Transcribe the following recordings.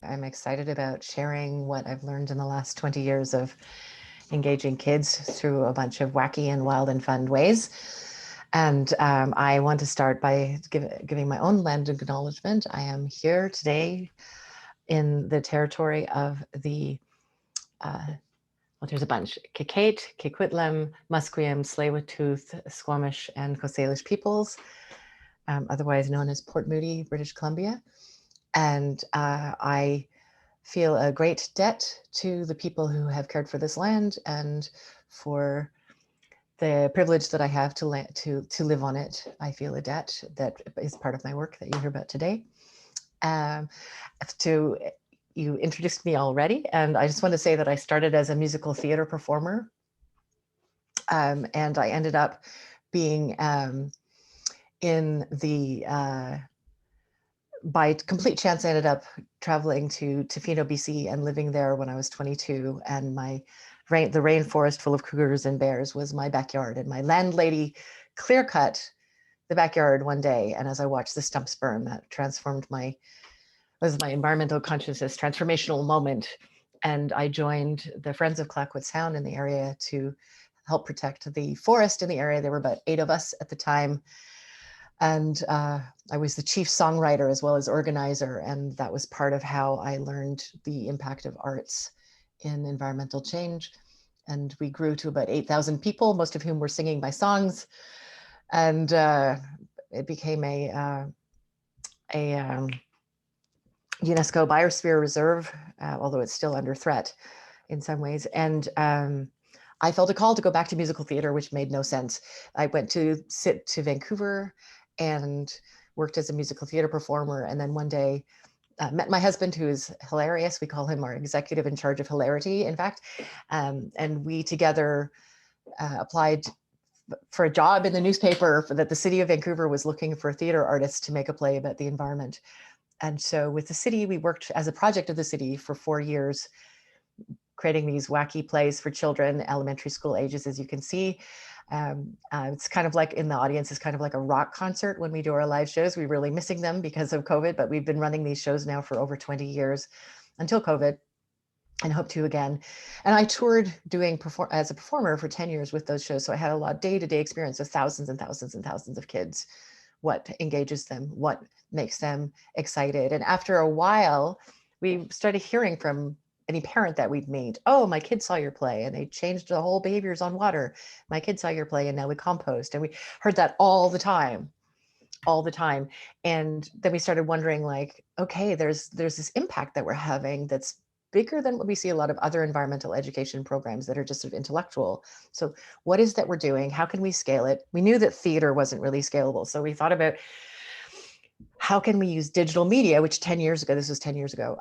I'm excited about sharing what I've learned in the last 20 years of engaging kids through a bunch of wacky and wild and fun ways. And I want to start by giving my own land acknowledgement. I am here today in the territory of the, well, there's a bunch, Kikate, Kikwitlam, Musqueam, Tsleil-Waututh, Squamish, and Coast Salish peoples, otherwise known as Port Moody, British Columbia. And I feel a great debt to the people who have cared for this land and for the privilege that I have to live on it. I feel a debt that is part of my work that you hear about today. Um, to You introduced me already, and I just want to say that I started as a musical theater performer, and I ended up being in the by complete chance, I ended up traveling to Tofino, BC, and living there when I was 22. And the rainforest full of cougars and bears was my backyard. And my landlady clear cut the backyard one day. And as I watched the stumps burn, that was my environmental consciousness transformational moment. And I joined the Friends of Clayoquot Sound in the area to help protect the forest in the area. There were about 8 of us at the time. And I was the chief songwriter as well as organizer. And that was part of how I learned the impact of arts in environmental change. And we grew to about 8,000 people, most of whom were singing my songs. And it became a UNESCO Biosphere Reserve, although it's still under threat in some ways. And I felt a call to go back to musical theater, which made no sense. I went to Vancouver and worked as a musical theater performer. And then one day met my husband, who is hilarious. We call him our executive in charge of hilarity, in fact. And we together applied for a job in the newspaper that the city of Vancouver was looking for a theater artist to make a play about the environment. And so with the city, we worked as a project of the city for 4 years, creating these wacky plays for children, elementary school ages, as you can see. It's kind of like in the audience, it's kind of like a rock concert when we do our live shows. We're really missing them because of COVID, but we've been running these shows now for over 20 years until COVID, and hope to again. And I toured as a performer for 10 years with those shows. So I had a lot of day-to-day experience with thousands and thousands and thousands of kids. What engages them, what makes them excited. And after a while, we started hearing from any parent that we'd meet, oh, my kid saw your play and they changed the whole behaviors on water. My kid saw your play and now we compost. And we heard that all the time, all the time. And then we started wondering, like, okay, there's this impact that we're having that's bigger than what we see a lot of other environmental education programs that are just sort of intellectual. So what is that we're doing? How can we scale it? We knew that theater wasn't really scalable. So we thought about how can we use digital media, which 10 years ago, this was 10 years ago,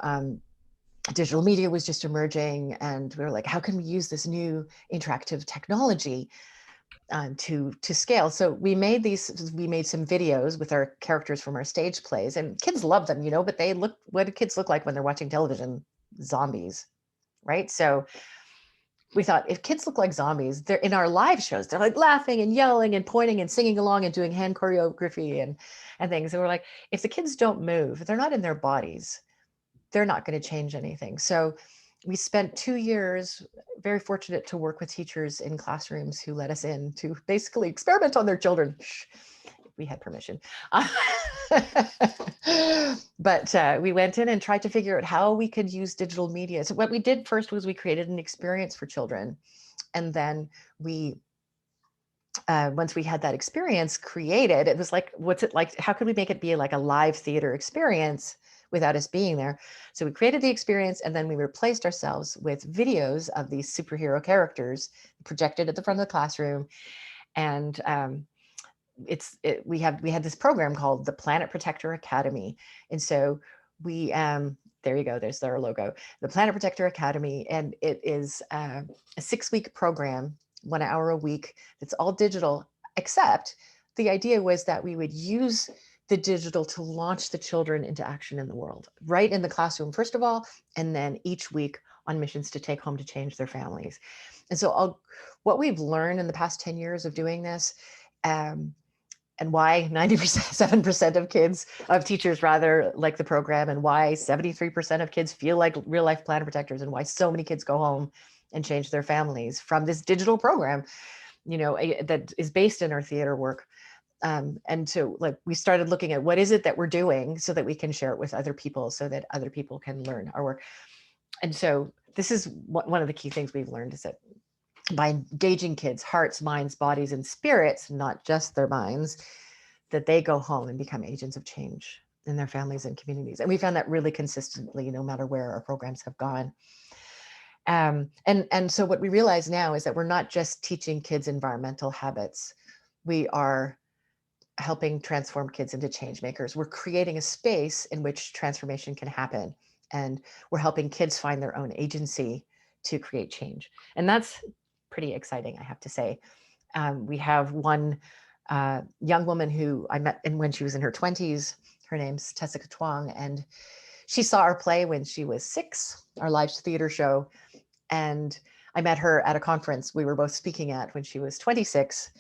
digital media was just emerging. And we were like, how can we use this new interactive technology to scale? So we made some videos with our characters from our stage plays, and kids love them, but what do kids look like when they're watching television? Zombies, right? So we thought, if kids look like zombies, they're in our live shows, they're like laughing and yelling and pointing and singing along and doing hand choreography and things. And we're like, if the kids don't move, they're not in their bodies, they're not going to change anything. So we spent 2 years, very fortunate to work with teachers in classrooms who let us in to basically experiment on their children. We had permission. But we went in and tried to figure out how we could use digital media. So what we did first was we created an experience for children. And then once we had that experience created, it was like, what's it like? How could we make it be like a live theater experience without us being there? So we created the experience, and then we replaced ourselves with videos of these superhero characters projected at the front of the classroom. And we had this program called the Planet Protector Academy. And so we there you go, there's our logo, the Planet Protector Academy. And it is a 6-week program, 1 hour a week. It's all digital, except the idea was that we would use the digital to launch the children into action in the world, right in the classroom, first of all, and then each week on missions to take home to change their families. And so what we've learned in the past 10 years of doing this, and why 97% of teachers rather like the program, and why 73% of kids feel like real life planet protectors, and why so many kids go home and change their families from this digital program, that is based in our theater work. And so like we started looking at what is it that we're doing so that we can share it with other people, so that other people can learn our work. And so this is one of the key things we've learned, is that by engaging kids' hearts, minds, bodies, and spirits, not just their minds, that they go home and become agents of change in their families and communities. And we found that really consistently, no matter where our programs have gone. And so what we realize now is that we're not just teaching kids environmental habits. We are helping transform kids into change makers. We're creating a space in which transformation can happen. And we're helping kids find their own agency to create change. And that's pretty exciting, I have to say. We have one young woman who I met when she was in her 20s. Her name's Tessica Twong, and she saw our play when she was 6, our live theater show. And I met her at a conference we were both speaking at when she was 26.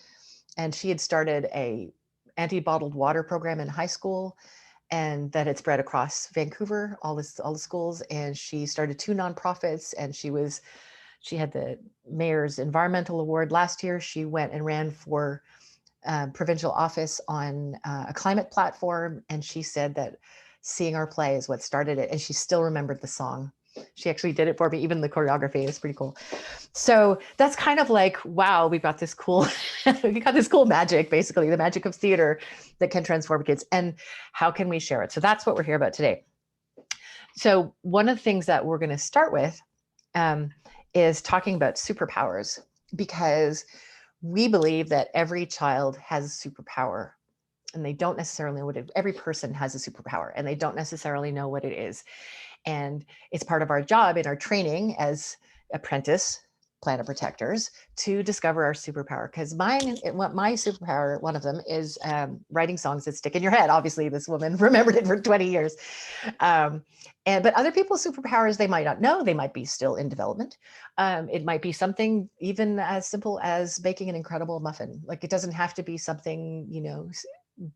And she had started a anti-bottled water program in high school, and that had spread across Vancouver, all the schools. And she started 2 nonprofits, and she had the mayor's environmental award last year. She went and ran for provincial office on a climate platform. And she said that seeing our play is what started it. And she still remembered the song. She actually did it for me, even the choreography is pretty cool. So that's kind of like, wow, we've got this cool, we got this cool magic, basically the magic of theater that can transform kids. And how can we share it? So that's what we're here about today. So one of the things that we're going to start with is talking about superpowers, because we believe that every child has a superpower, and they don't necessarily know what it, every person has a superpower, and they don't necessarily know what it is. And it's part of our job in our training as apprentice planet protectors to discover our superpower. Because my superpower, one of them, is writing songs that stick in your head. Obviously, this woman remembered it for 20 years. But other people's superpowers, they might not know. They might be still in development. It might be something even as simple as baking an incredible muffin. Like, it doesn't have to be something,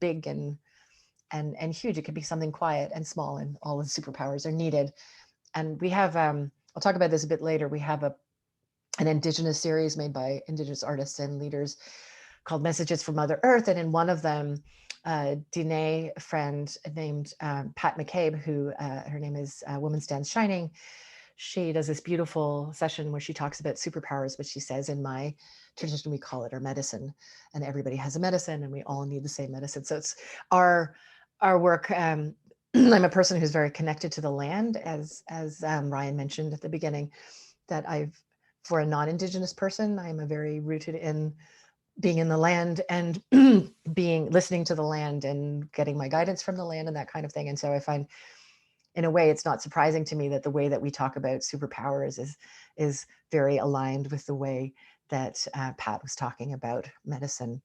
big and huge. It could be something quiet and small, and all of the superpowers are needed. And we have, I'll talk about this a bit later. We have an Indigenous series made by Indigenous artists and leaders called Messages from Mother Earth. And in one of them, Dene, a friend named Pat McCabe, who her name is Woman Stands Shining, she does this beautiful session where she talks about superpowers, but she says, in my tradition, we call it our medicine, and everybody has a medicine, and we all need the same medicine. So it's our work. I'm a person who's very connected to the land, as Ryan mentioned at the beginning, that for a non-Indigenous person, I'm a very rooted in being in the land and listening to the land and getting my guidance from the land and that kind of thing. And so I find, in a way, it's not surprising to me that the way that we talk about superpowers is very aligned with the way that Pat was talking about medicine.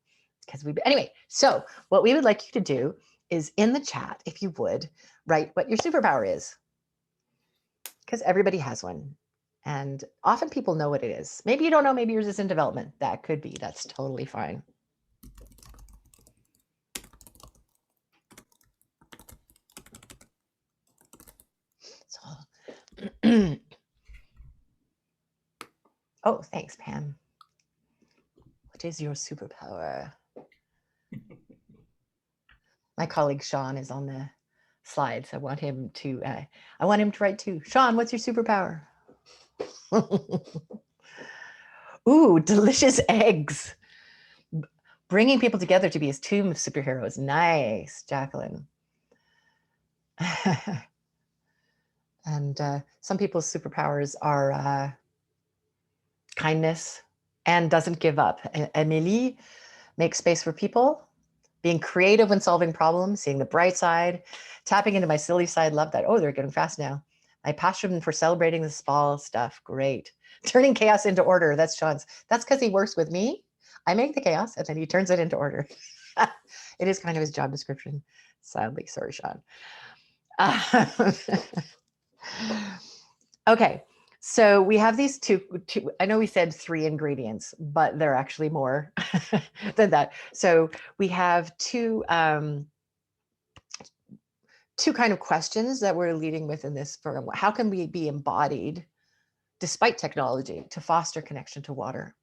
Anyway, so what we would like you to do is, in the chat, if you would, write what your superpower is, because everybody has one. And often people know what it is. Maybe you don't know, maybe yours is in development. That could be, that's totally fine. So, oh, thanks, Pam. What is your superpower? My colleague Sean is on the slides. I want him to write too. Sean, what's your superpower? Ooh, delicious eggs. Bringing people together to be his team of superheroes. Nice, Jacqueline. And some people's superpowers are kindness and doesn't give up. Amélie makes space for people, being creative when solving problems, seeing the bright side, tapping into my silly side. Love that. Oh, they're getting fast now. My passion for celebrating the small stuff. Great. Turning chaos into order. That's Sean's. That's because he works with me. I make the chaos and then he turns it into order. It is kind of his job description. Sadly, sorry, Sean. Okay. So we have these two, I know we said 3 ingredients, but they're actually more than that. So we have two kind of questions that we're leading with in this program. How can we be embodied despite technology to foster connection to water?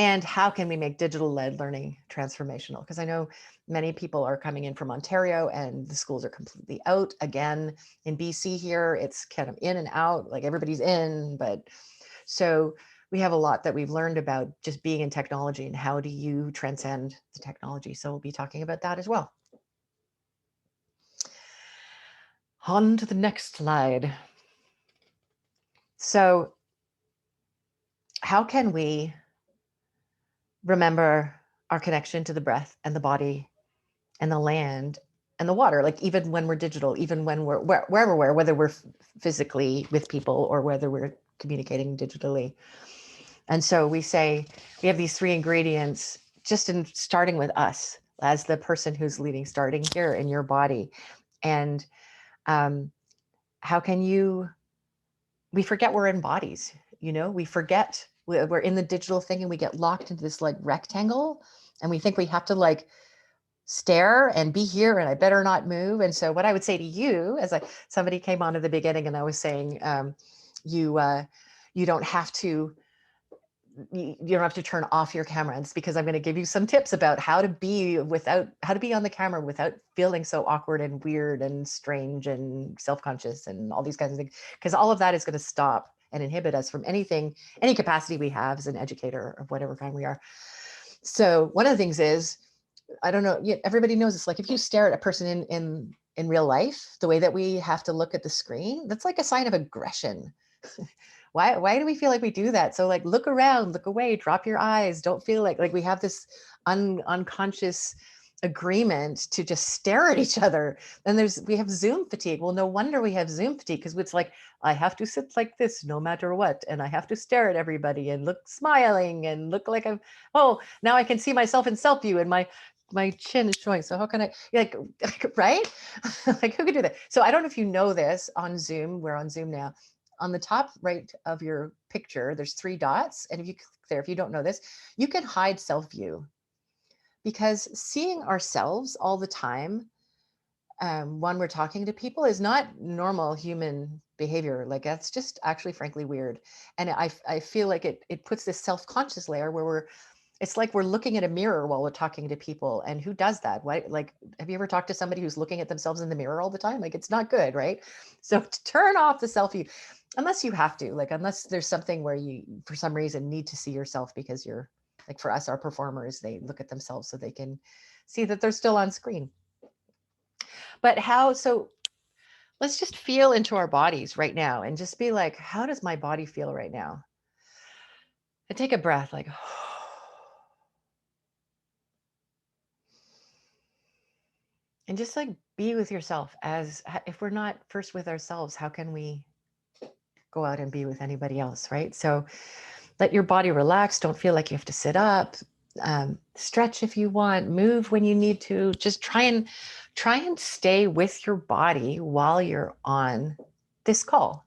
And how can we make digital-led learning transformational? Because I know many people are coming in from Ontario and the schools are completely out. Again, in BC here, it's kind of in and out, like everybody's in, but so we have a lot that we've learned about just being in technology and how do you transcend the technology. So we'll be talking about that as well. On to the next slide. So how can we remember our connection to the breath and the body and the land and the water, like even when we're digital, even when we're wherever we're, whether we're physically with people or whether we're communicating digitally. And so we say we have these 3 ingredients just in starting with us as the person who's leading, starting here in your body. And how can you, we forget we're in bodies, we forget we're in the digital thing and we get locked into this like rectangle and we think we have to like stare and be here and I better not move. And so what I would say to you, as somebody came on at the beginning and I was saying, you don't have to, you don't have to turn off your camera. And it's because I'm going to give you some tips about how to be on the camera without feeling so awkward and weird and strange and self-conscious and all these kinds of things. Because all of that is going to stop and inhibit us from anything, any capacity we have as an educator of whatever kind we are. So one of the things is, I don't know, everybody knows it's like if you stare at a person in real life, the way that we have to look at the screen, that's like a sign of aggression. Why do we feel like we do that? So like look around, look away, drop your eyes, don't feel like we have this unconscious agreement to just stare at each other. And we have Zoom fatigue. Well, no wonder we have Zoom fatigue, because it's like I have to sit like this no matter what, and I have to stare at everybody and look smiling and look like now I can see myself in self view and my chin is showing. So how can I right? Like who could do that? So I don't know if you know this on Zoom, we're on Zoom now. On the top right of your picture, there's 3 dots. And if you click there, if you don't know this, you can hide self view, because seeing ourselves all the time when we're talking to people is not normal human behavior. Like that's just actually frankly weird. And I feel like it puts this self-conscious layer where it's like we're looking at a mirror while we're talking to people. And who does that? Why? Like, have you ever talked to somebody who's looking at themselves in the mirror all the time? Like, it's not good, right? So to turn off the selfie, unless you have to, like, unless there's something where you, for some reason, need to see yourself because you're, like for us, our performers, they look at themselves so they can see that they're still on screen. But so let's just feel into our bodies right now and just be like, how does my body feel right now? And take a breath, like, and just like be with yourself. As if we're not first with ourselves, how can we go out and be with anybody else, right? So let your body relax. Don't feel like you have to sit up. Stretch if you want, move when you need to. Just try and stay with your body while you're on this call.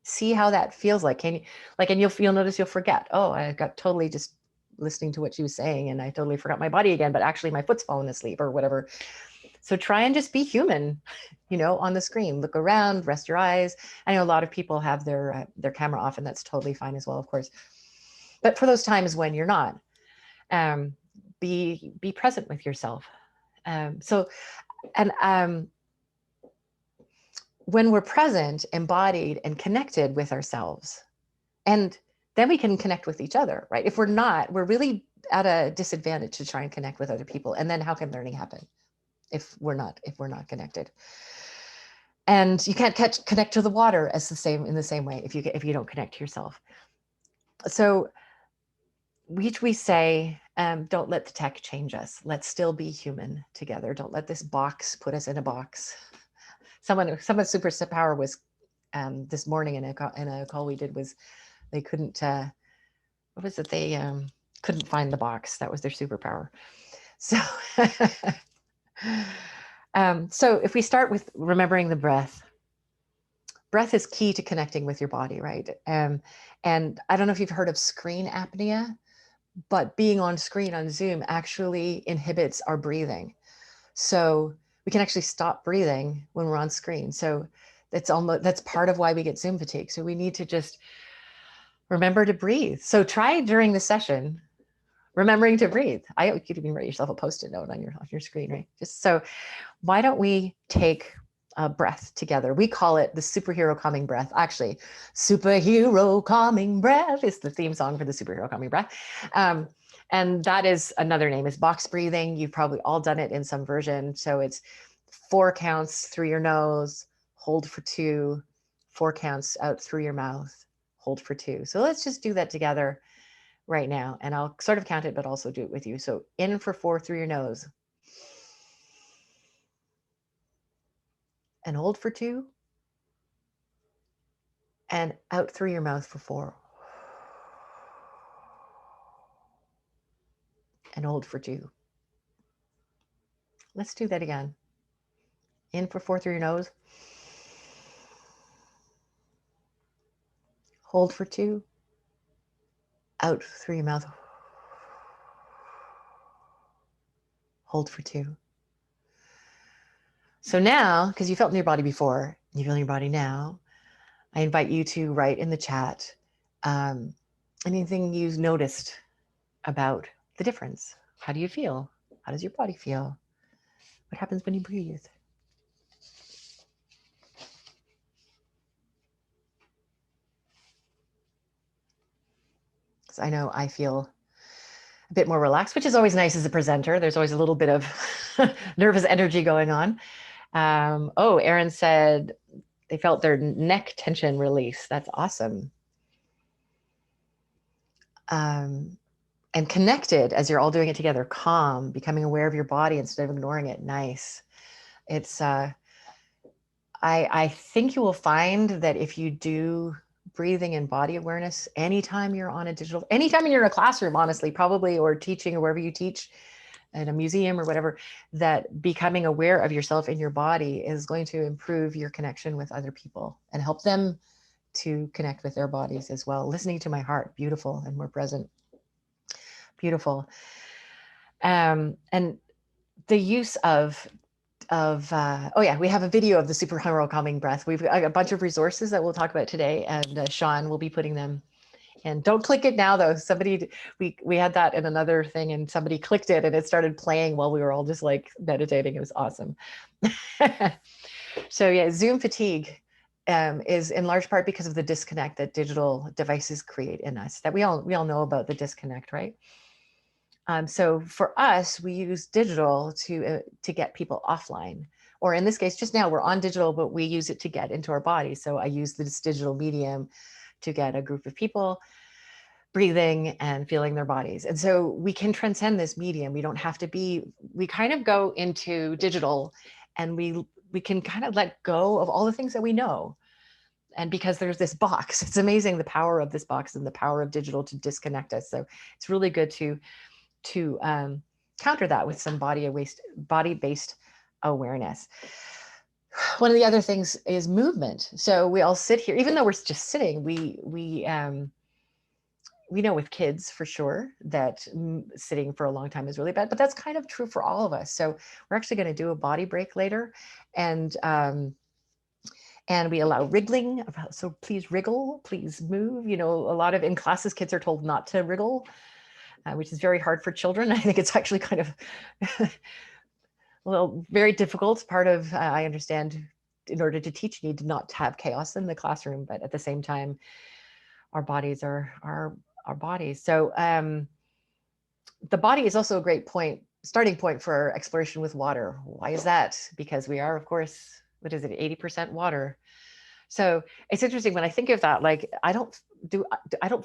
See how that feels like. Can you, like, and you'll notice you'll forget. Oh, I got totally just listening to what she was saying and I totally forgot my body again, but actually my foot's fallen asleep or whatever. So try and just be human, on the screen. Look around, rest your eyes. I know a lot of people have their camera off, and that's totally fine as well, of course. But for those times when you're not, be present with yourself. When we're present, embodied, and connected with ourselves, and then we can connect with each other, right? If we're not, we're really at a disadvantage to try and connect with other people. And then how can learning happen if we're not connected? And you can't connect to the water in the same way if you don't connect to yourself. So we say, don't let the tech change us. Let's still be human together. Don't let this box put us in a box. Someone's superpower was this morning in a call we did was they couldn't. What was it? They couldn't find the box. That was their superpower. So, so if we start with remembering the breath, breath is key to connecting with your body, right? And I don't know if you've heard of screen apnea, but being on screen on Zoom actually inhibits our breathing. So we can actually stop breathing when we're on screen. So that's part of why we get Zoom fatigue. So we need to just remember to breathe. So try during the session, remembering to breathe. You could even write yourself a Post-it note on your screen, right? Just so, why don't we take a breath together? We call it the superhero calming breath. Actually, superhero calming breath is the theme song for the superhero calming breath. And that is another name, is box breathing. You've probably all done it in some version. So it's 4 counts through your nose, hold for 2, 4 counts out through your mouth, hold for 2. So let's just do that together right now. And I'll sort of count it, but also do it with you. So in for 4 through your nose. And hold for 2. And out through your mouth for 4. And hold for 2. Let's do that again. In for 4 through your nose. Hold for 2. Out through your mouth. Hold for 2. So now, because you felt in your body before, you feel in your body now, I invite you to write in the chat anything you've noticed about the difference. How do you feel? How does your body feel? What happens when you breathe? Because I know I feel a bit more relaxed, which is always nice as a presenter. There's always a little bit of nervous energy going on. Erin said they felt their neck tension release. That's awesome. And connected as you're all doing it together, calm, becoming aware of your body instead of ignoring it. Nice. It's, I think you will find that if you do breathing and body awareness, anytime you're anytime you're in a classroom, honestly, probably, or teaching or wherever you teach, in a museum or whatever, that becoming aware of yourself and your body is going to improve your connection with other people and help them to connect with their bodies as well. Listening to my heart, beautiful, and more present. Beautiful. And the use of we have a video of the superhero calming breath. We've got a bunch of resources that we'll talk about today, and Sean will be putting them. And don't click it now, though. We had that in another thing, and somebody clicked it, and it started playing while we were all just like meditating. It was awesome. So yeah, Zoom fatigue is in large part because of the disconnect that digital devices create in us. That we all know about the disconnect, right? So for us, we use digital to get people offline, or in this case, just now we're on digital, but we use it to get into our body. So I use this digital medium to get a group of people breathing and feeling their bodies. And so we can transcend this medium. We don't have to we kind of go into digital, and we can kind of let go of all the things that we know. And because there's this box, it's amazing the power of this box and the power of digital to disconnect us. So it's really good to counter that with some body-based awareness. One of the other things is movement. So we all sit here, even though we're just sitting, we know with kids for sure that sitting for a long time is really bad, but that's kind of true for all of us. So we're actually going to do a body break later, and we allow wriggling. So please wriggle, please move. A lot of in classes, kids are told not to wriggle, which is very hard for children. I think it's actually kind of very difficult. Part of, I understand, in order to teach, you need to not have chaos in the classroom, but at the same time, our bodies are our bodies. So the body is also a great starting point for exploration with water. Why is that? Because we are, of course, 80% water. So it's interesting when I think of that, like I don't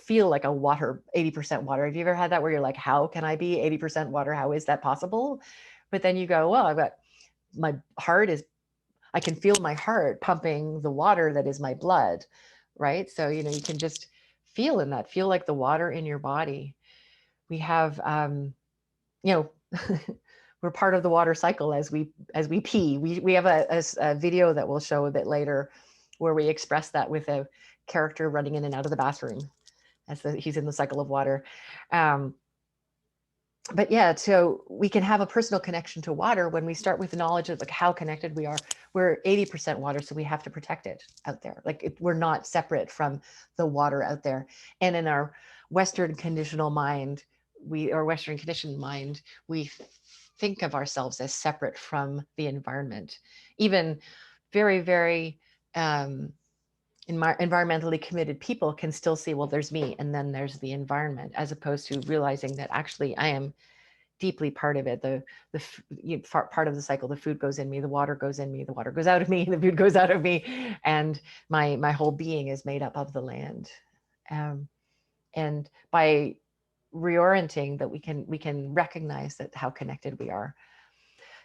feel like a 80% water. Have you ever had that where you're like, how can I be 80% water? How is that possible? But then you go, well, I can feel my heart pumping the water that is my blood, right? So, you can just feel like the water in your body. We have, we're part of the water cycle as we pee. We have a video that we'll show a bit later where we express that with a character running in and out of the bathroom as he's in the cycle of water. But yeah, so we can have a personal connection to water when we start with the knowledge of like how connected we are. We're 80% water, so we have to protect it out there. Like we're not separate from the water out there. And in our Western conditioned mind, we think of ourselves as separate from the environment. Even very, very environmentally committed people can still see, well, there's me, and then there's the environment, as opposed to realizing that actually I am deeply part of it. Part of the cycle, the food goes in me, the water goes in me, the water goes out of me, the food goes out of me, and my whole being is made up of the land. And by reorienting that, we can recognize that how connected we are.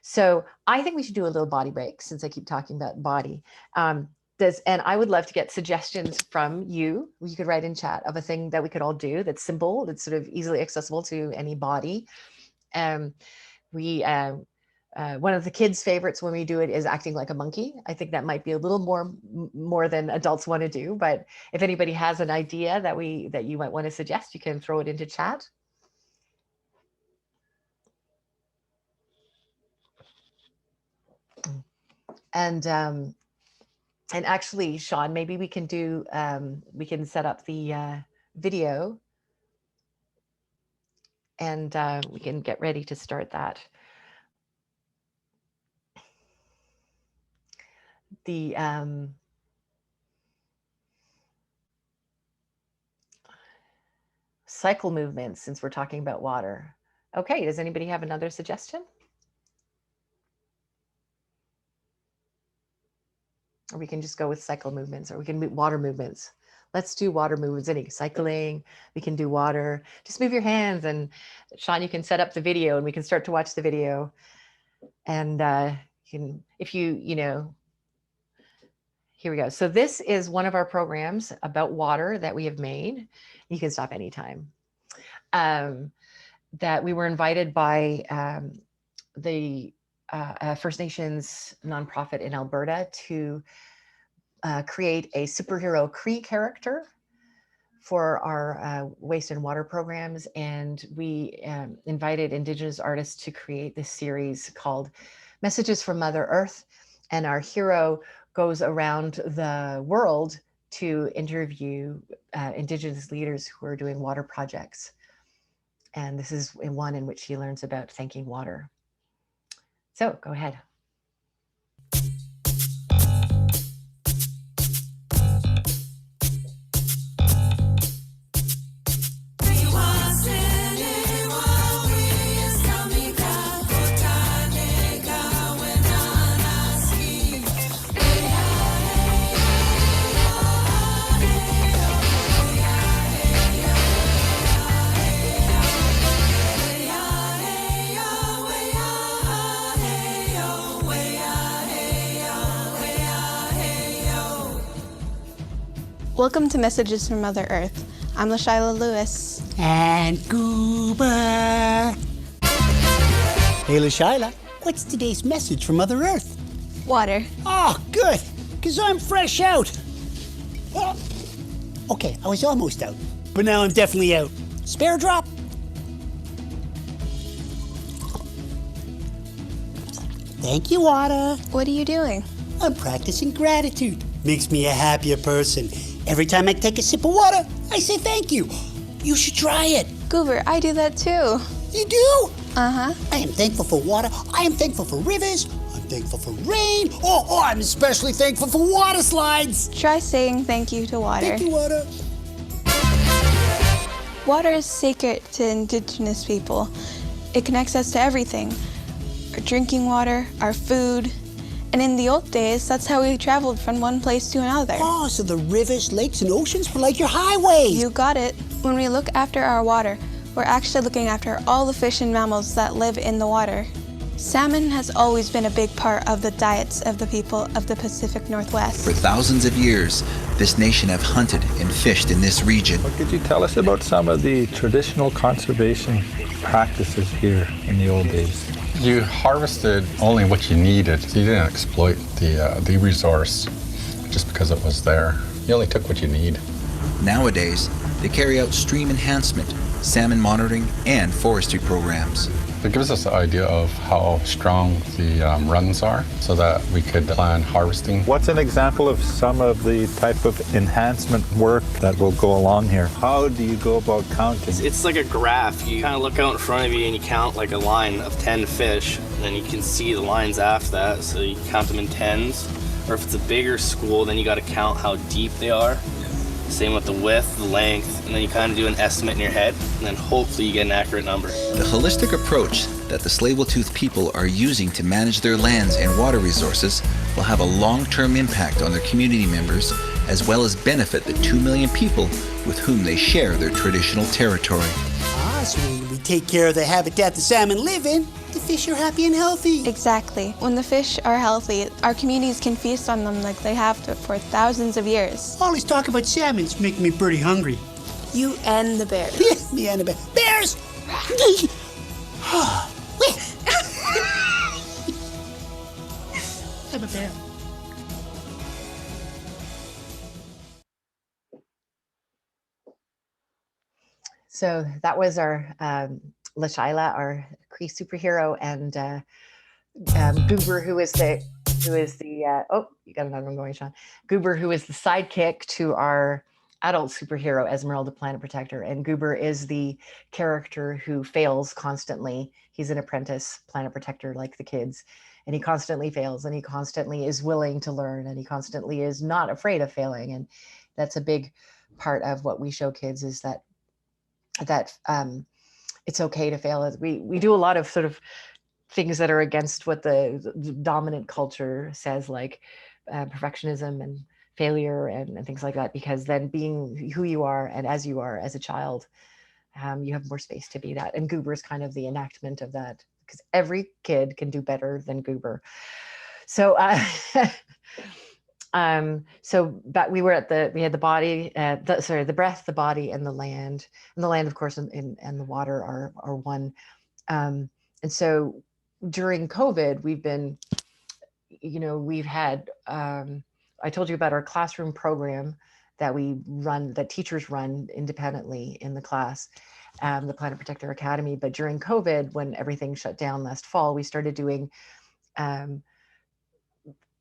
So I think we should do a little body break, since I keep talking about body. And I would love to get suggestions from you. You could write in chat of a thing that we could all do that's simple, that's sort of easily accessible to any body. One of the kids' favorites when we do it is acting like a monkey. I think that might be a little more than adults want to do, but if anybody has an idea that you might want to suggest, you can throw it into chat. And actually, Sean, maybe we can set up the video, and we can get ready to start that. The cycle movements, since we're talking about water. Okay, does anybody have another suggestion? Or we can just go with cycle movements, or we can water movements. Let's do water movements. Any cycling, we can do water. Just move your hands, and Sean, you can set up the video, and we can start to watch the video. And here we go. So this is one of our programs about water that we have made. You can stop anytime. That we were invited by the First Nations nonprofit in Alberta to create a superhero Cree character for our waste and water programs. And we invited Indigenous artists to create this series called Messages from Mother Earth. And our hero goes around the world to interview Indigenous leaders who are doing water projects. And this is one in which he learns about thanking water. So go ahead. Welcome to Messages from Mother Earth. I'm LaShyla Lewis. And Goober. Hey, LaShyla, what's today's message from Mother Earth? Water. Oh, good, because I'm fresh out. Oh. Okay, I was almost out, but now I'm definitely out. Spare drop? Thank you, water. What are you doing? I'm practicing gratitude. Makes me a happier person. Every time I take a sip of water, I say thank you. You should try it. Goober, I do that too. You do? Uh-huh. I am thankful for water. I am thankful for rivers. I'm thankful for rain. Oh, I'm especially thankful for water slides. Try saying thank you to water. Thank you, water. Water is sacred to Indigenous people. It connects us to everything. Our drinking water, our food. And in the old days, that's how we traveled from one place to another. Oh, so the rivers, lakes, and oceans were like your highways. You got it. When we look after our water, we're actually looking after all the fish and mammals that live in the water. Salmon has always been a big part of the diets of the people of the Pacific Northwest. For thousands of years, this nation have hunted and fished in this region. What could you tell us about some of the traditional conservation practices here in the old days? You harvested only what you needed. You didn't exploit the resource. just because it was there. You only took what you need. Nowadays, they carry out stream enhancement, salmon monitoring, and forestry programs. It gives us an idea of how strong the runs are so that we could plan harvesting. What's an example of some of the type of enhancement work that will go along here? How do you go about counting? It's like a graph. You kind of look out in front of you and you count like a line of 10 fish, and then you can see the lines after that, so you count them in tens. Or if it's a bigger school, then you got to count how deep they are. Same with the width, the length, and then you kind of do an estimate in your head, and then hopefully you get an accurate number. The holistic approach that the Tsleil-Waututh people are using to manage their lands and water resources will have a long-term impact on their community members, as well as benefit the 2 million people with whom they share their traditional territory. So when we take care of the habitat the salmon live in, the fish are happy and healthy. Exactly. When the fish are healthy, our communities can feast on them like they have for thousands of years. All this talk about salmon's making me pretty hungry. You and the bears. Me and the bear. Bears! I'm a bear. So that was our LaShaila, our Cree superhero, and Goober, who is the oh, you got another one going, Sean. Goober, who is the sidekick to our adult superhero, Esmeralda, Planet Protector. And Goober is the character who fails constantly. He's an apprentice Planet Protector like the kids. And he constantly fails, and he constantly is willing to learn, and he constantly is not afraid of failing. And that's a big part of what we show kids, is that it's okay to fail. We do a lot of sort of things that are against what the dominant culture says, like perfectionism and failure and things like that, because then being who you are and as you are as a child, you have more space to be that. And Goober is kind of the enactment of that, because every kid can do better than Goober. So but we had the body, the breath, the body, and the land. And the land, of course, and the water are one. And so during COVID, we've had, I told you about our classroom program that that teachers run independently in the class, the Planet Protector Academy. But during COVID, when everything shut down last fall, we started doing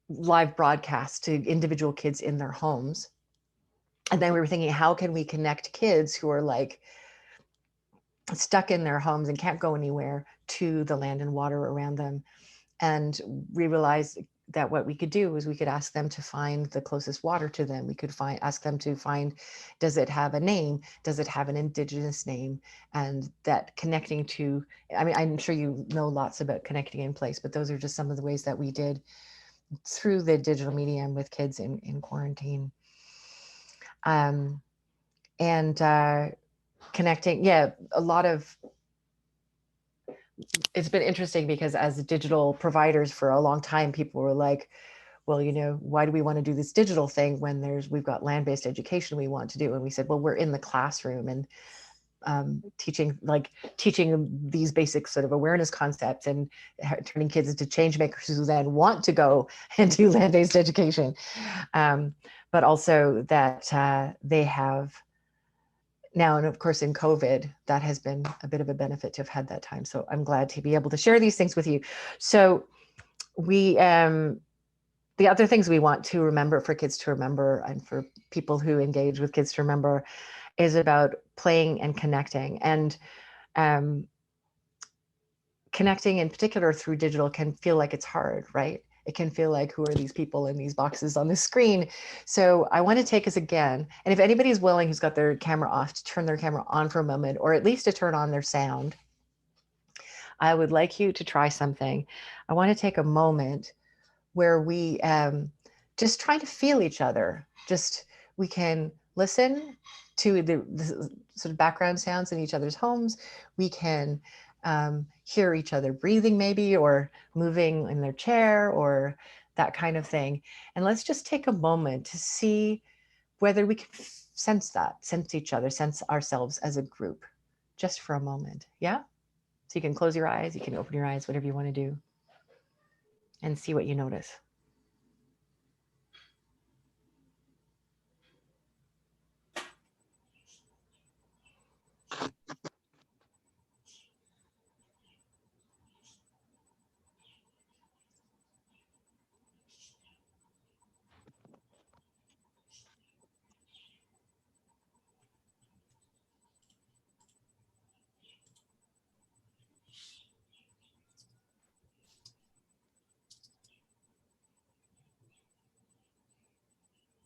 live broadcasts to individual kids in their homes. And then we were thinking, how can we connect kids who are like stuck in their homes and can't go anywhere to the land and water around them? And we realized that what we could do is we could ask them to find the closest water to them. We could ask them to find, does it have a name? Does it have an Indigenous name? And that connecting to, I mean, I'm sure you know lots about connecting in place, but those are just some of the ways that we did through the digital medium with kids in quarantine. Connecting, a lot of, it's been interesting because as digital providers for a long time, people were like, well, why do we want to do this digital thing when we've got land-based education we want to do? And we said, well, we're in the classroom and teaching these basic sort of awareness concepts and turning kids into changemakers who then want to go and do land-based education. But also that they have now, and of course in COVID, that has been a bit of a benefit to have had that time. So I'm glad to be able to share these things with you. So the other things we want to remember, for kids to remember, and for people who engage with kids to remember, is about playing and connecting. And connecting in particular through digital can feel like it's hard, right? It can feel like, who are these people in these boxes on the screen? So I want to take us again, and if anybody's willing who's got their camera off, to turn their camera on for a moment, or at least to turn on their sound, I would like you to try something. I want to take a moment where we just try to feel each other. We can listen to the sort of background sounds in each other's homes. We can hear each other breathing maybe, or moving in their chair, or that kind of thing. And let's just take a moment to see whether we can sense each other, sense ourselves as a group, just for a moment. Yeah? So you can close your eyes, you can open your eyes, whatever you want to do, and see what you notice.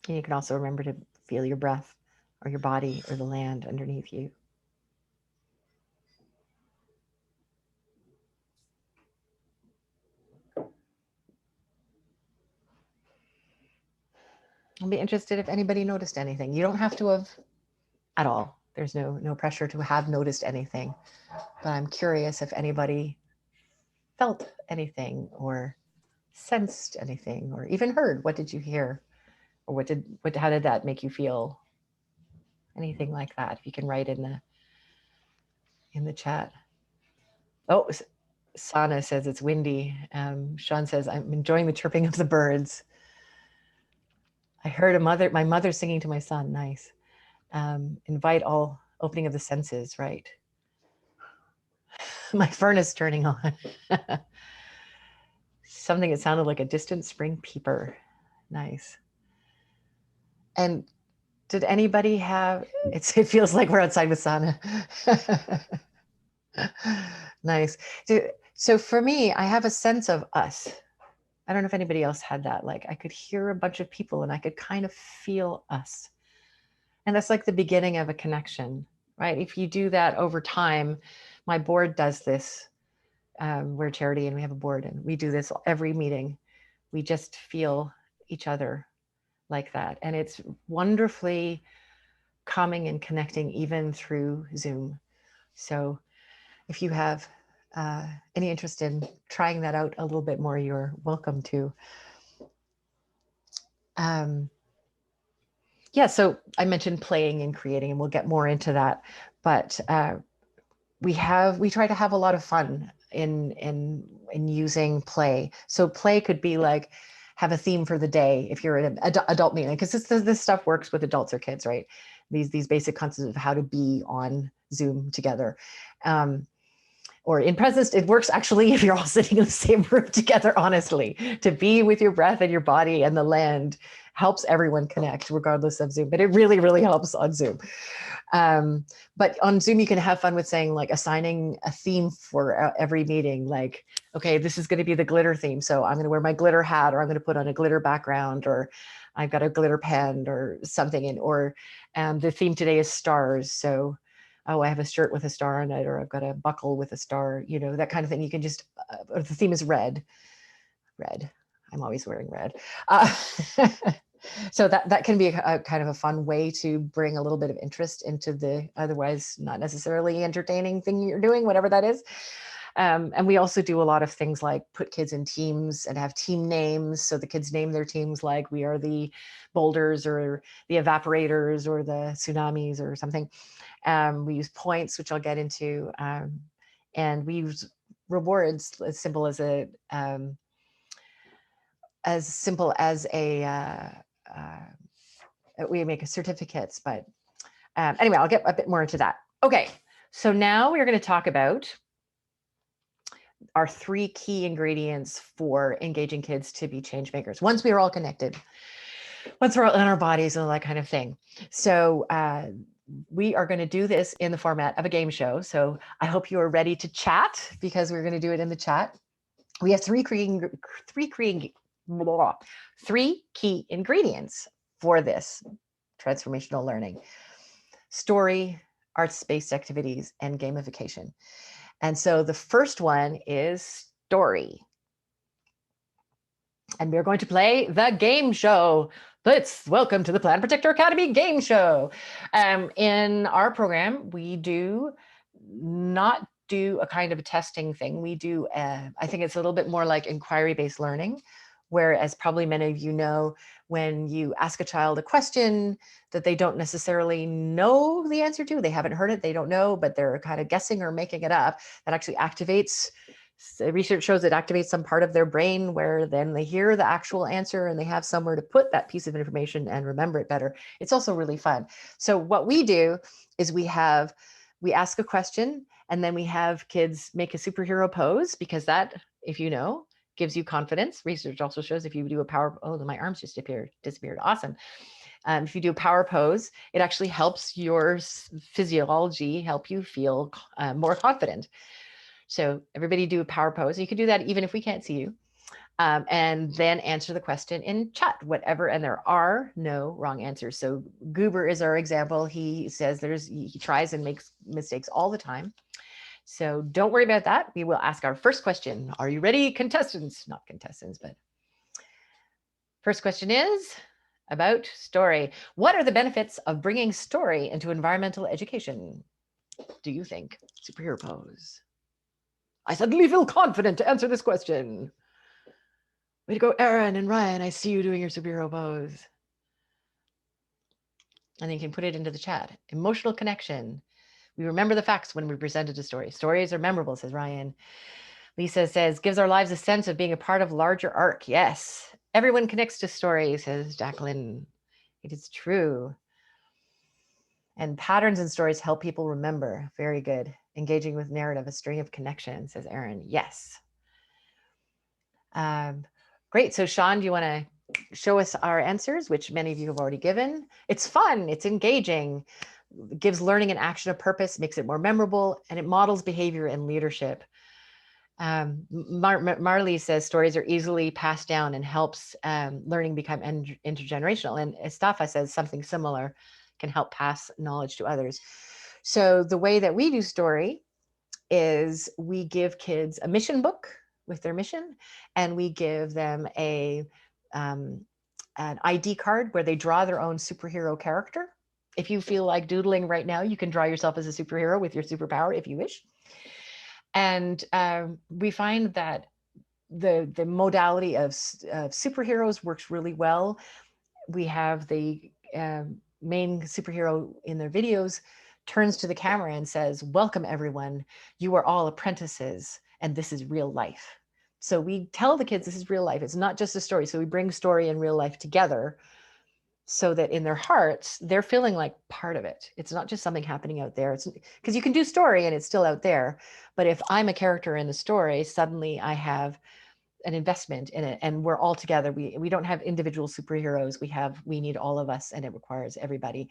And you can also remember to feel your breath or your body or the land underneath you. I'll be interested if anybody noticed anything. You don't have to have at all. There's no pressure to have noticed anything. But I'm curious if anybody felt anything or sensed anything or even heard. What did you hear? Or how did that make you feel? Anything like that. If you can write in the chat. Oh, Sana says it's windy. Sean says, I'm enjoying the chirping of the birds. I heard my mother singing to my son. Nice. Invite all opening of the senses, right? My furnace turning on. Something that sounded like a distant spring peeper. Nice. And did anybody have, it feels like we're outside with Sana. Nice. So for me, I have a sense of us. I don't know if anybody else had that. Like I could hear a bunch of people and I could kind of feel us. And that's like the beginning of a connection, right? If you do that over time, my board does this. We're a charity and we have a board and we do this every meeting. We just feel each other like that. And it's wonderfully calming and connecting even through Zoom. So if you have any interest in trying that out a little bit more, you're welcome to. Yeah, so I mentioned playing and creating, and we'll get more into that. But we try to have a lot of fun in using play. So play could be like have a theme for the day if you're in an adult meeting, because this stuff works with adults or kids, right? These basic concepts of how to be on Zoom together. Or in presence, it works actually if you're all sitting in the same room together, honestly. To be with your breath and your body and the land helps everyone connect regardless of Zoom, but it really, really helps on Zoom. But on Zoom, you can have fun with saying like assigning a theme for every meeting. Like, okay, this is going to be the glitter theme. So I'm going to wear my glitter hat, or I'm going to put on a glitter background, or I've got a glitter pen or something. Or the theme today is stars. So oh, I have a shirt with a star on it, or I've got a buckle with a star, that kind of thing. You can just, the theme is red. I'm always wearing red. So that can be a kind of a fun way to bring a little bit of interest into the otherwise not necessarily entertaining thing you're doing, whatever that is. And we also do a lot of things like put kids in teams and have team names. So the kids name their teams like we are the boulders or the evaporators or the tsunamis or something. We use points, which I'll get into. And we use rewards as simple as we make certificates, but anyway, I'll get a bit more into that. Okay, so now we're going to talk about our 3 key ingredients for engaging kids to be change makers. Once we are all connected, once we're all in our bodies and all that kind of thing. So we are going to do this in the format of a game show. So I hope you are ready to chat, because we're going to do it in the chat. We have three key ingredients for this transformational learning: story, arts-based activities, and gamification. And so the first one is story. And we're going to play the game show. Welcome to the Plan Protector Academy game show. In our program, we do not do a kind of a testing thing. We do, I think it's a little bit more like inquiry-based learning, whereas probably many of you know, when you ask a child a question that they don't necessarily know the answer to, they haven't heard it, they don't know, but they're kind of guessing or making it up, that actually activates, research shows it activates some part of their brain where then they hear the actual answer and they have somewhere to put that piece of information and remember it better. It's also really fun. So what we do is we ask a question, and then we have kids make a superhero pose, because that, if you know, gives you confidence. Research also shows if you do a power, oh, my arms just disappeared. Awesome. If you do a power pose, it actually helps your physiology, help you feel more confident. So everybody do a power pose. You can do that even if we can't see you. And then answer the question in chat, whatever. And there are no wrong answers. So Goober is our example. He says he tries and makes mistakes all the time. So don't worry about that. We will ask our first question. Are you ready, contestants? Not contestants, but first question is about story. What are the benefits of bringing story into environmental education? Do you think? Superhero pose. I suddenly feel confident to answer this question. Way to go, Aaron and Ryan. I see you doing your superhero pose. And then you can put it into the chat. Emotional connection. We remember the facts when we presented a story. Stories are memorable, says Ryan. Lisa says, gives our lives a sense of being a part of larger arc. Yes. Everyone connects to stories, says Jacqueline. It is true. And patterns and stories help people remember. Very good. Engaging with narrative, a string of connections, says Aaron. Yes. Great. So Sean, do you want to show us our answers, which many of you have already given? It's fun. It's engaging. It gives learning and action a purpose, makes it more memorable, and it models behavior and leadership. Marley says stories are easily passed down and helps learning become intergenerational. And Estafa says something similar, can help pass knowledge to others. So the way that we do story is we give kids a mission book with their mission, and we give them an ID card where they draw their own superhero character. If you feel like doodling right now, you can draw yourself as a superhero with your superpower if you wish. And we find that the modality of superheroes works really well. We have the main superhero in their videos turns to the camera and says, welcome everyone, you are all apprentices and this is real life. So we tell the kids this is real life. It's not just a story. So we bring story and real life together so that in their hearts, they're feeling like part of it. It's not just something happening out there. It's because you can do story and it's still out there. But if I'm a character in the story, suddenly I have an investment in it and we're all together. We don't have individual superheroes. We need all of us and it requires everybody.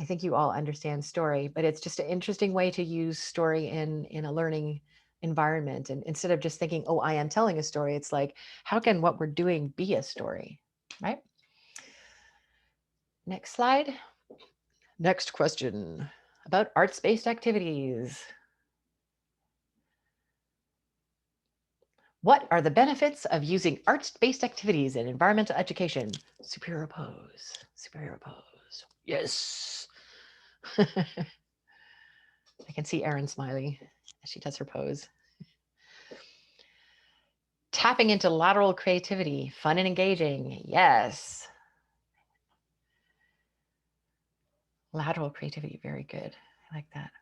I think you all understand story, but it's just an interesting way to use story in a learning environment. And instead of just thinking, oh, I am telling a story, it's like, how can what we're doing be a story, right? Next slide. Next question about arts-based activities. What are the benefits of using arts-based activities in environmental education? Superhero pose, superhero pose. Yes. I can see Erin smiling as she does her pose. Tapping into lateral creativity, fun and engaging. Yes. Lateral creativity, very good. I like that.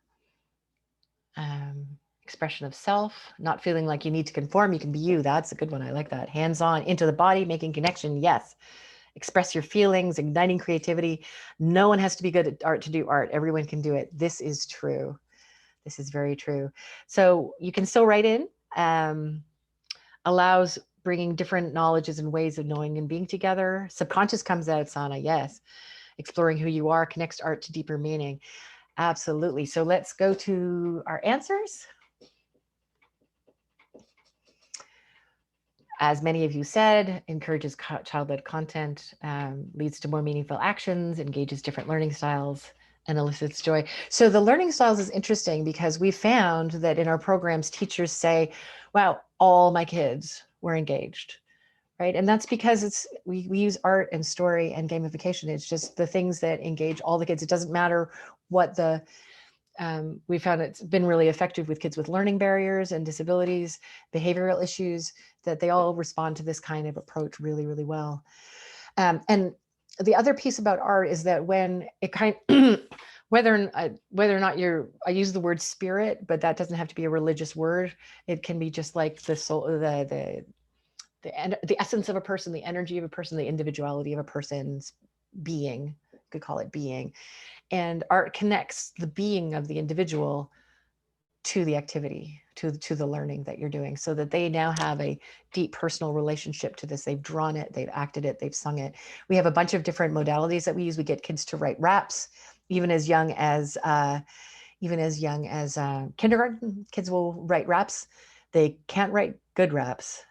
Expression of self, not feeling like you need to conform, you can be you. That's a good one. I like that. Hands-on, into the body, making connection. Yes. Express your feelings, igniting creativity. No one has to be good at art to do art. Everyone can do it. This is true. This is very true. So you can still write in. Allows bringing different knowledges and ways of knowing and being together. Subconscious comes out, Sana. Yes. Exploring who you are connects art to deeper meaning. Absolutely. So let's go to our answers. As many of you said, encourages child-led content, leads to more meaningful actions, engages different learning styles, and elicits joy. So the learning styles is interesting because we found that in our programs, teachers say, wow, all my kids were engaged, right? And that's because we use art and story and gamification. It's just the things that engage all the kids. It doesn't matter what we found it's been really effective with kids with learning barriers and disabilities, behavioral issues, that they all respond to this kind of approach really, really well. And the other piece about art is that when it whether or not I use the word spirit, but that doesn't have to be a religious word. It can be just like the soul, the essence of a person, the energy of a person, the individuality of a person's being. You could call it being. And art connects the being of the individual to the activity, to the learning that you're doing, so that they now have a deep personal relationship to this. They've drawn it, they've acted it, they've sung it. We have a bunch of different modalities that we use. We get kids to write raps, even as young as even as young as kindergarten. Kids will write raps. They can't write good raps.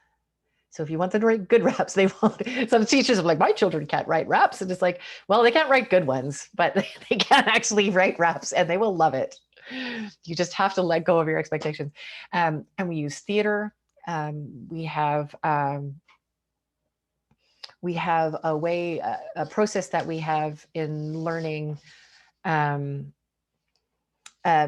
So if you want them to write good raps, they won't. Some teachers are like, my children can't write raps. And it's like, well, they can't write good ones, but they can actually write raps and they will love it. You just have to let go of your expectations. And we use theater. We have a way, a process that we have in learning. Um, uh,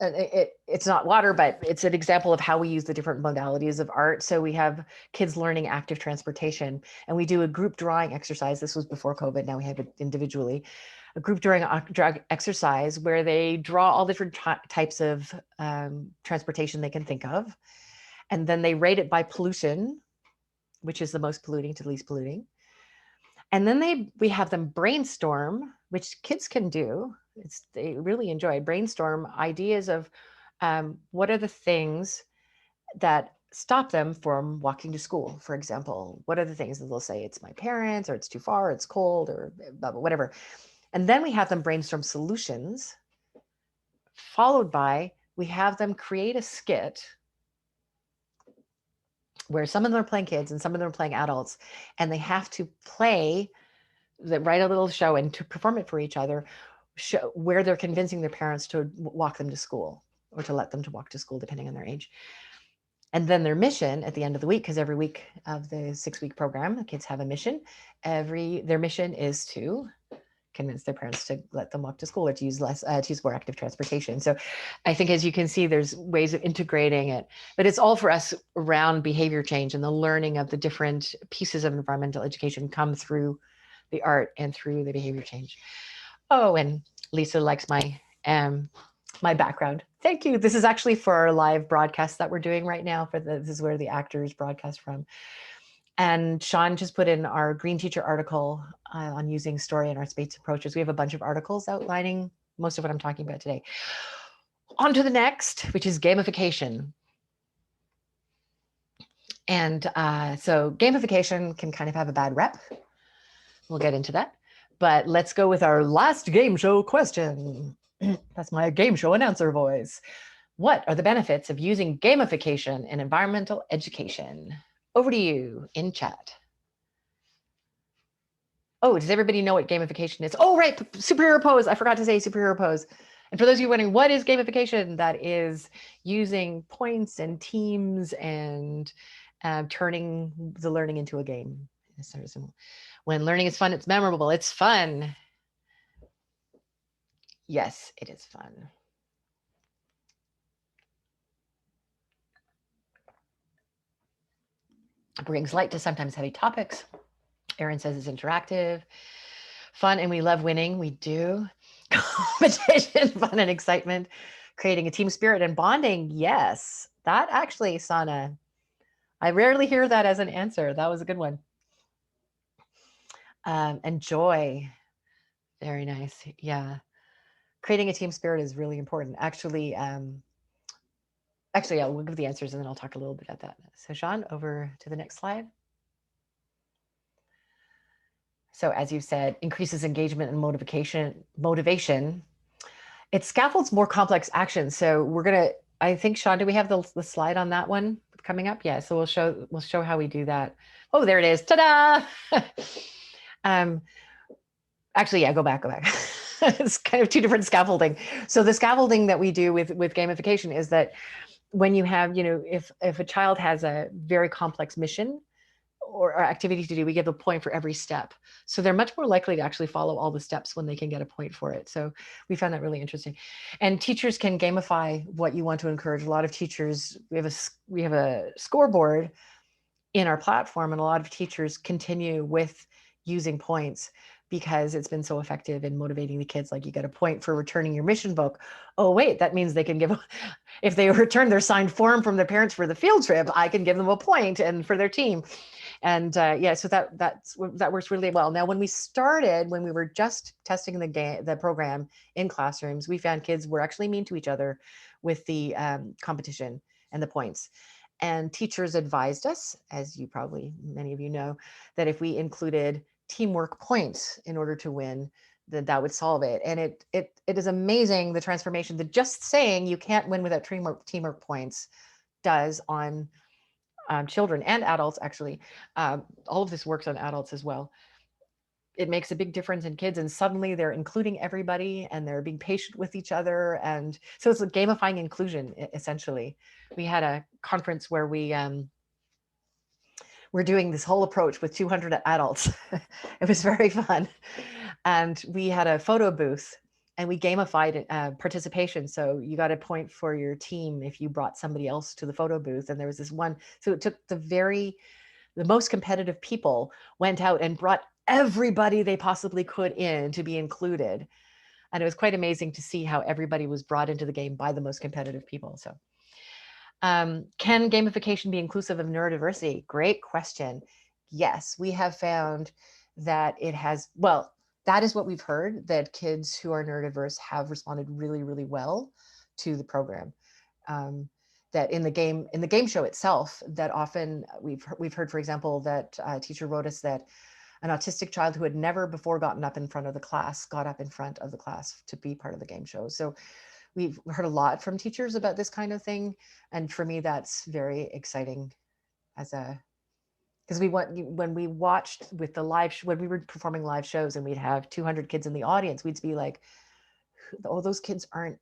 it's not water, but it's an example of how we use the different modalities of art. So we have kids learning active transportation, and we do a group drawing exercise. This was before COVID. Now we have it individually. A group drawing exercise where they draw all different types of transportation they can think of, and then they rate it by pollution, which is the most polluting to the least polluting. And then we have them brainstorm, which kids can do. They really enjoy brainstorm ideas of what are the things that stop them from walking to school, for example. What are the things that they'll say? It's my parents, or it's too far, it's cold, or blah, blah, whatever. And then we have them brainstorm solutions, followed by we have them create a skit where some of them are playing kids and some of them are playing adults, and they have to write a little show and to perform it for each other, where they're convincing their parents to walk them to school or to let them to walk to school, depending on their age. And then their mission at the end of the week, because every week of the 6-week program, the kids have a mission. Their mission is to convince their parents to let them walk to school or to use more active transportation. So I think, as you can see, there's ways of integrating it, but it's all for us around behavior change, and the learning of the different pieces of environmental education come through the art and through the behavior change. Oh, and Lisa likes my background. Thank you. This is actually for our live broadcast that we're doing right now. This is where the actors broadcast from. And Sean just put in our Green Teacher article on using story and arts-based approaches. We have a bunch of articles outlining most of what I'm talking about today. On to the next, which is gamification. And so gamification can kind of have a bad rep. We'll get into that. But let's go with our last game show question. That's my game show announcer voice. What are the benefits of using gamification in environmental education? Over to you in chat. Oh, does everybody know what gamification is? Oh, right, superhero pose. I forgot to say superhero pose. And for those of you wondering, what is gamification? That is using points and teams and turning the learning into a game. When learning is fun, it's memorable. It's fun. Yes, it is fun. It brings light to sometimes heavy topics. Erin says it's interactive, fun, and we love winning. We do. Competition, fun, and excitement. Creating a team spirit and bonding. Yes, that actually, Sana, I rarely hear that as an answer. That was a good one. And joy. Very nice. Yeah. Creating a team spirit is really important. Actually, yeah, we'll give the answers and then I'll talk a little bit about that. So Sean, over to the next slide. So as you said, increases engagement and motivation. It scaffolds more complex actions. So I think, Sean, do we have the slide on that one coming up? Yeah, so we'll show how we do that. Oh, there it is. Ta-da! Actually, yeah, go back. It's kind of two different scaffolding. So the scaffolding that we do with gamification is that when you have, if a child has a very complex mission or activity to do, we give a point for every step. So they're much more likely to actually follow all the steps when they can get a point for it. So we found that really interesting. And teachers can gamify what you want to encourage. A lot of teachers, we have a scoreboard in our platform, and a lot of teachers continue with using points because it's been so effective in motivating the kids. Like, you get a point for returning your mission book. Oh, wait, that means they can if they return their signed form from their parents for the field trip, I can give them a point and for their team. And yeah, so that works really well. Now, when we were just testing the program in classrooms, we found kids were actually mean to each other with the competition and the points. And teachers advised us, as many of you know, that if we included teamwork points in order to win, that would solve it. And it is amazing the transformation that just saying you can't win without teamwork points does on children and adults. Actually, all of this works on adults as well. It makes a big difference in kids, and suddenly they're including everybody and they're being patient with each other. And so it's a gamifying inclusion, essentially. We had a conference where we're doing this whole approach with 200 adults. It was very fun. And we had a photo booth and we gamified participation. So you got a point for your team if you brought somebody else to the photo booth. And there was this one, so it took the most competitive people went out and brought everybody they possibly could in to be included. And it was quite amazing to see how everybody was brought into the game by the most competitive people. So can gamification be inclusive of neurodiversity? Great question. Yes, we have found that it has, well, that is what we've heard, that kids who are neurodiverse have responded really, really well to the program. That in the game show itself, that often we've heard, for example, that a teacher wrote us that an autistic child who had never before gotten up in front of the class got up in front of the class to be part of the game show. So we've heard a lot from teachers about this kind of thing. And for me, that's very exciting because when we watched with the when we were performing live shows and we'd have 200 kids in the audience, we'd be like, oh, those kids aren't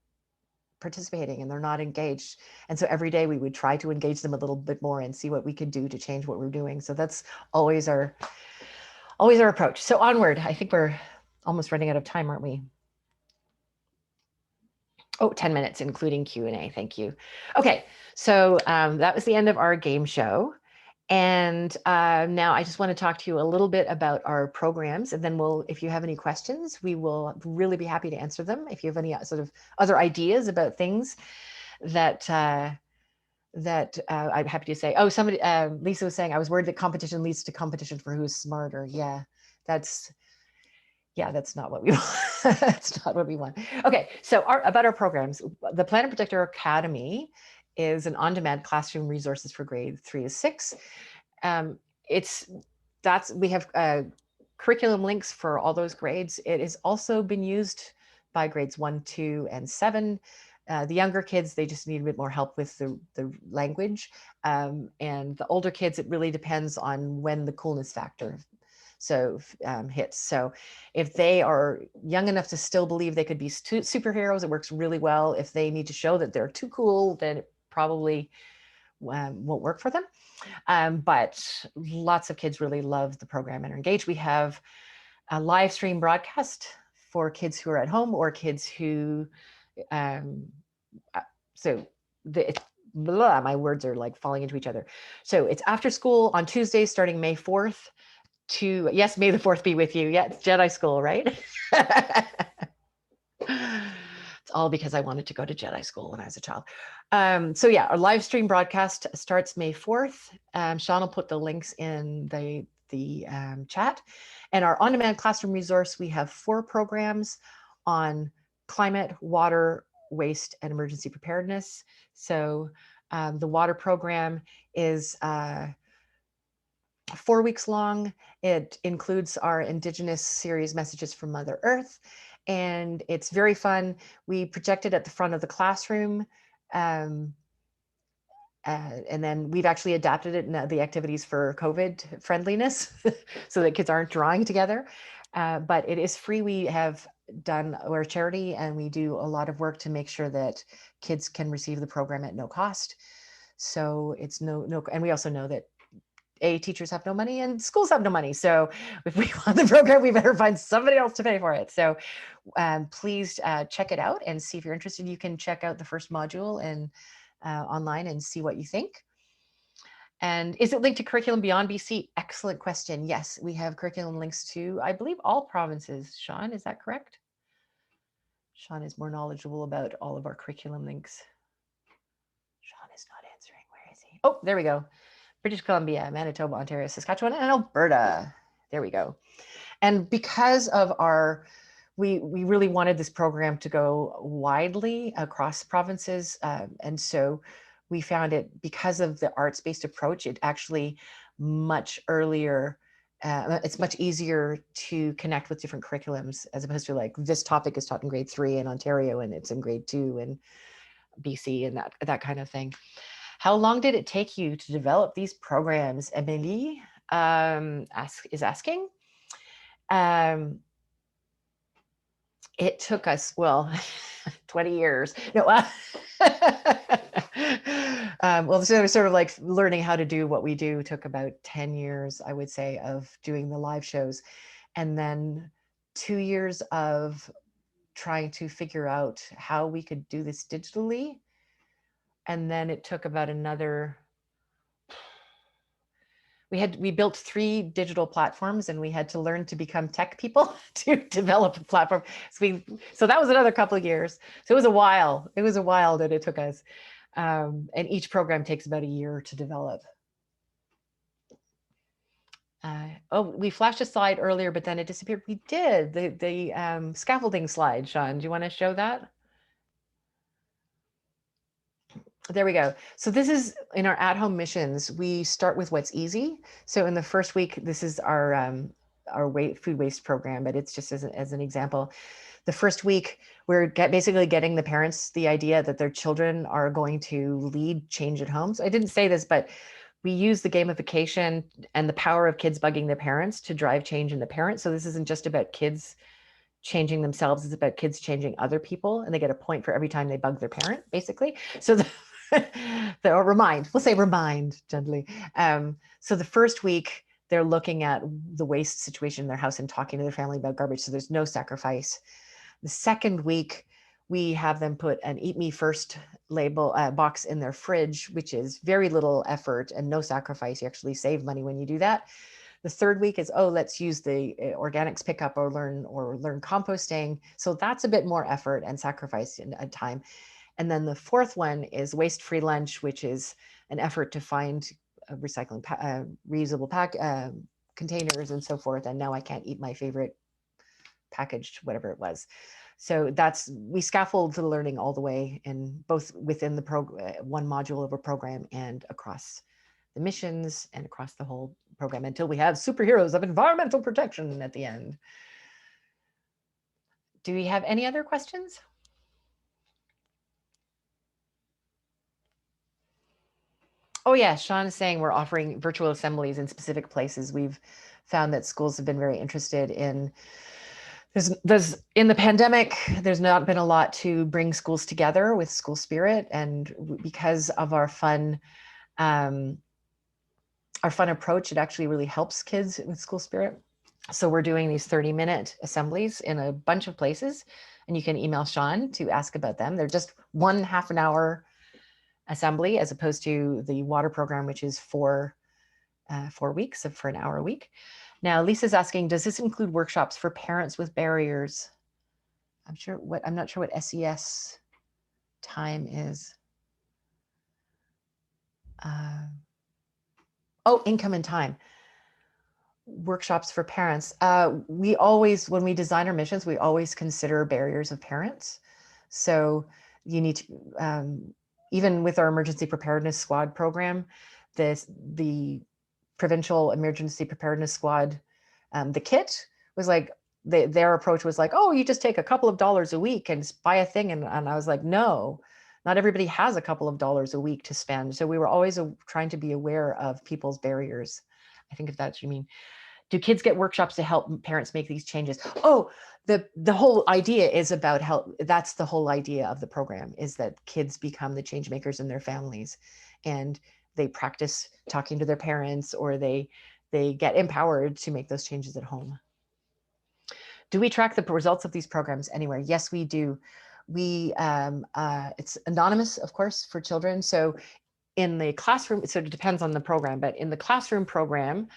participating and they're not engaged. And so every day we would try to engage them a little bit more and see what we could do to change what we're doing. So that's always our approach. So onward. I think we're almost running out of time, aren't we? Oh, 10 minutes, including Q&A. Thank you. Okay, so that was the end of our game show. And now I just want to talk to you a little bit about our programs, and then if you have any questions, we will really be happy to answer them. If you have any sort of other ideas about things that I'm happy to say. Oh, somebody, Lisa was saying, I was worried that competition leads to competition for who's smarter. Yeah, that's not what we want. That's not what we want. Okay, so about our programs, the Planet Protector Academy is an on-demand classroom resources for grade 3 to 6. We have curriculum links for all those grades. It has also been used by grades 1, 2, and 7. The younger kids, they just need a bit more help with the language. And the older kids, it really depends on when the coolness factor hits. So if they are young enough to still believe they could be superheroes, it works really well. If they need to show that they're too cool, then it probably won't work for them. But lots of kids really love the program and are engaged. We have a live stream broadcast for kids who are at home or kids who, my words are like falling into each other. So it's after school on Tuesdays starting May 4th. Yes, may the 4th be with you. Yeah, it's Jedi school, right? It's all because I wanted to go to Jedi school when I was a child. So yeah, our live stream broadcast starts May 4th. Sean will put the links in the chat. And our on-demand classroom resource, we have 4 programs on climate, water, waste, and emergency preparedness. So the water program is 4 weeks long. It includes our Indigenous series, Messages from Mother Earth, and it's very fun. We project it at the front of the classroom, and then we've actually adapted it in the activities for COVID friendliness so that kids aren't drawing together. But it is free. We're a charity, and we do a lot of work to make sure that kids can receive the program at no cost. So it's no, and we also know that teachers have no money and schools have no money. So if we want the program, we better find somebody else to pay for it. So please check it out and see if you're interested. You can check out the first module and online and see what you think. And is it linked to curriculum beyond BC? Excellent question. Yes, we have curriculum links to, I believe, all provinces. Sean, is that correct? Sean is more knowledgeable about all of our curriculum links. Sean is not answering. Where is he? Oh, there we go. British Columbia, Manitoba, Ontario, Saskatchewan, and Alberta. There we go. And because of we really wanted this program to go widely across provinces. And so we found it, because of the arts-based approach, it actually much earlier it's much easier to connect with different curriculums as opposed to like this topic is taught in grade 3 in Ontario and it's in grade 2 in BC and that kind of thing. How long did it take you to develop these programs? Emily is asking. It took us, well, 20 years. No, well, sort of like learning how to do what we do took about 10 years, I would say, of doing the live shows. And then 2 years of trying to figure out how we could do this digitally. And then it took about another, we built 3 digital platforms and we had to learn to become tech people to develop a platform. So that was another couple of years. So it was a while that it took us. And each program takes about a year to develop. We flashed a slide earlier, but then it disappeared. We did the scaffolding slide. Sean, do you want to show that? There we go. So this is in our at-home missions. We start with what's easy. So in the first week, this is our food waste program, but it's just as an example. The first week, we're basically getting the parents the idea that their children are going to lead change at home. So I didn't say this, but we use the gamification and the power of kids bugging their parents to drive change in the parents. So this isn't just about kids changing themselves, it's about kids changing other people, and they get a point for every time they bug their parent, basically. So or remind, we'll say remind gently. So the first week, they're looking at the waste situation in their house and talking to their family about garbage. So there's no sacrifice. The second week, we have them put an Eat Me First label box in their fridge, which is very little effort and no sacrifice. You actually save money when you do that. The third week is, let's use the organics pickup or learn composting. So that's a bit more effort and sacrifice in time. And then the fourth one is waste-free lunch, which is an effort to find recycling, reusable containers and so forth. And now I can't eat my favorite packaged, whatever it was. So we scaffold the learning all the way, in both within the one module of a program and across the missions and across the whole program until we have superheroes of environmental protection at the end. Do we have any other questions? Oh yeah, Sean is saying we're offering virtual assemblies in specific places. We've found that schools have been very interested in, there's in the pandemic, there's not been a lot to bring schools together with school spirit. And because of our fun approach, it actually really helps kids with school spirit. So we're doing these 30-minute assemblies in a bunch of places, and you can email Sean to ask about them. They're just 1 half an hour assembly as opposed to the water program, which is 4 weeks for an hour a week. Now, Lisa's asking, does this include workshops for parents with barriers? I'm not sure what SES time is. Income and time. Workshops for parents. We always, when we design our missions, we always consider barriers of parents. So you need to, even with our emergency preparedness squad program, the provincial emergency preparedness squad, the kit was like, their approach was like, you just take a couple of dollars a week and buy a thing. And I was like, no, not everybody has a couple of dollars a week to spend. So we were always trying to be aware of people's barriers. I think if that's what you mean. Do kids get workshops to help parents make these changes? The whole idea is about help. That's the whole idea of the program, is that kids become the change makers in their families, and they practice talking to their parents, or they get empowered to make those changes at home. Do we track the results of these programs anywhere? Yes, we do. It's anonymous, of course, for children. So in the classroom, so it depends on the program, but in the classroom program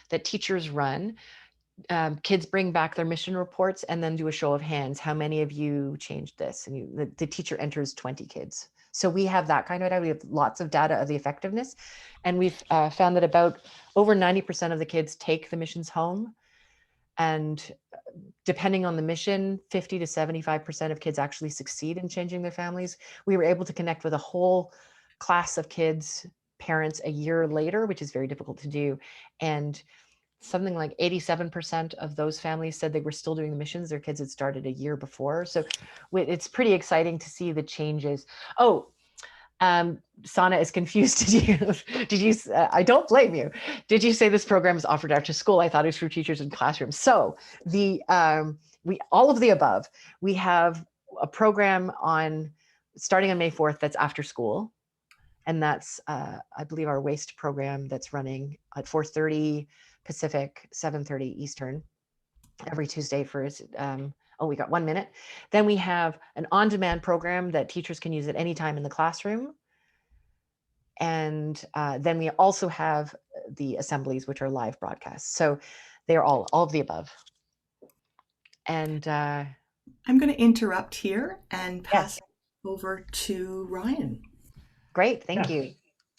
that teachers run, kids bring back their mission reports and then do a show of hands. How many of you changed this? And the teacher enters 20 kids. So we have that kind of data. We have lots of data of the effectiveness. And we've found that about over 90% of the kids take the missions home. And depending on the mission, 50 to 75% of kids actually succeed in changing their families. We were able to connect with a whole class of kids, parents, a year later, which is very difficult to do. And something like 87% of those families said they were still doing the missions. Their kids had started a year before. So it's pretty exciting to see the changes. Oh, Sana is confused. Did you, I don't blame you. Did you say this program is offered after school? I thought it was for teachers in classrooms. So all of the above. We have a program starting on May 4th that's after school. And that's, I believe, our waste program that's running at 4:30 Pacific, 7:30 Eastern every Tuesday for, we got 1 minute. Then we have an on-demand program that teachers can use at any time in the classroom. And then we also have the assemblies, which are live broadcasts. So they're all of the above. And I'm going to interrupt here and pass yes. over to Ryan. Great, thank you.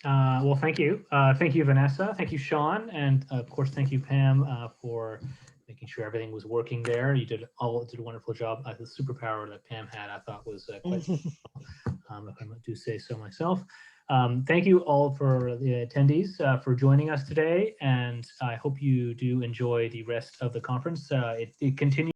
Well, thank you. Thank you, Vanessa. Thank you, Sean. And of course, thank you, Pam, for making sure everything was working there. You did a wonderful job. The superpower that Pam had, I thought, was quite if I do say so myself. Thank you all for the attendees for joining us today. And I hope you do enjoy the rest of the conference. It continues.